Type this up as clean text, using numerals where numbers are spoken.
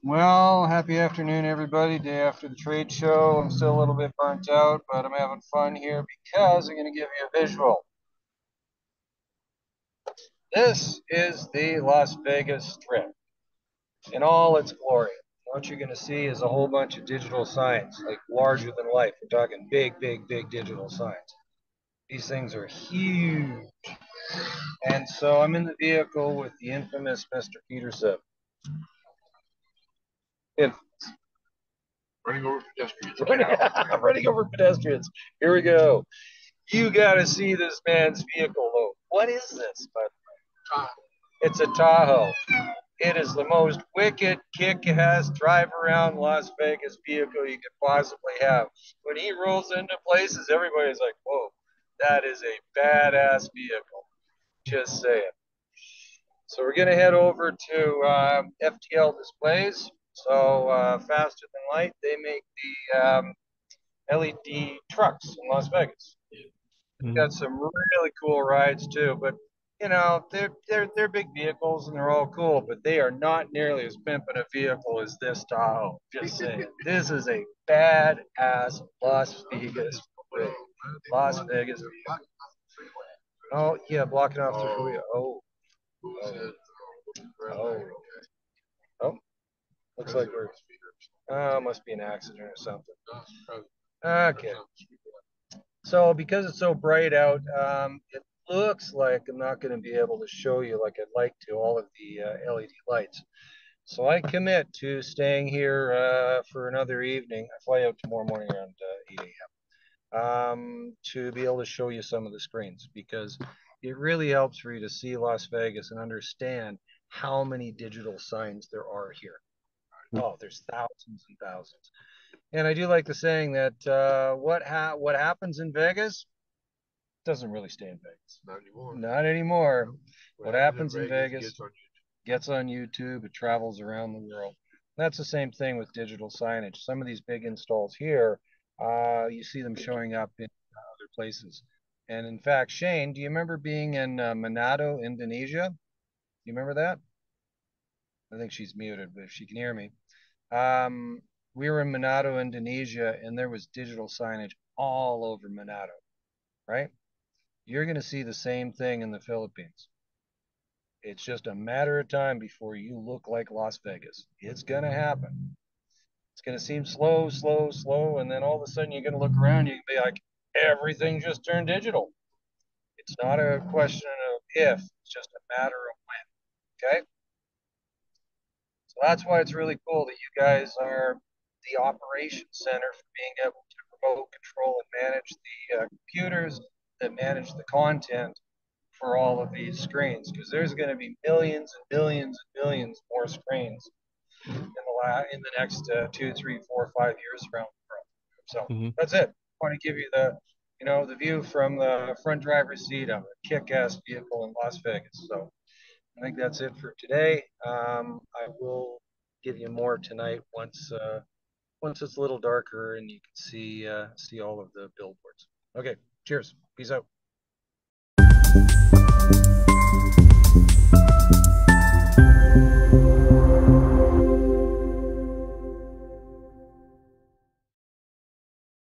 Well, happy afternoon, everybody. Day after the trade show. I'm still a little bit burnt out, but I'm having fun here because I'm going to give you a visual. This is the Las Vegas Strip in all its glory. What you're going to see is a whole bunch of digital signs, like larger than life. We're talking big, big, big digital signs. These things are huge. And so I'm in the vehicle with the infamous Mr. Peterson. Running over pedestrians. Running over pedestrians. Here we go. You got to see this man's vehicle, though. What is this? It's a Tahoe. It is the most wicked, kick-ass, drive-around Las Vegas vehicle you could possibly have. When he rolls into places, everybody's like, whoa, that is a badass vehicle. Just saying. So we're going to head over to FTL Displays. So Faster Than Light, they make the LED trucks in Las Vegas. Got some really cool rides too, but you know they're big vehicles and they're all cool, but they are not nearly as pimping a vehicle as this Tahoe. Just saying, this is a badass Las Vegas, Las Vegas. Oh yeah, blocking off the freeway. Oh, oh, looks like we're. Oh, must be an accident or something. Okay. So because it's so bright out, it looks like I'm not going to be able to show you like I'd like to all of the LED lights. So I commit to staying here for another evening. I fly out tomorrow morning around 8 a.m. To be able to show you some of the screens because it really helps for you to see Las Vegas and understand how many digital signs there are here. Oh, there's thousands and thousands. And I do like the saying that what happens in Vegas doesn't really stay in Vegas. Not anymore. Not anymore. No. What happens in Vegas gets on YouTube. It travels around the world. That's the same thing with digital signage. Some of these big installs here, you see them showing up in other places. And in fact, Shane, do you remember being in Manado, Indonesia? You remember that? I think she's muted, but if she can hear me. We were in Manado, Indonesia, and there was digital signage all over Manado, right? You're going to see the same thing in the Philippines. It's just a matter of time before you look like Las Vegas. It's going to happen. It's going to seem slow, slow, slow, and then all of a sudden you're going to look around, you can be like, everything just turned digital. It's not a question of if, it's just a matter of when, okay? So that's why it's really cool that you guys are the operations center for being able to remote control and manage the computers that manage the content for all of these screens because there's going to be millions and millions and millions more screens in the next 2, 3, 4, 5 years around the world. So that's it. I want to give you the view from the front driver's seat of a kick-ass vehicle in Las Vegas. So I think that's it for today. I will give you more tonight once it's a little darker and you can see all of the billboards. Okay, cheers. Peace out.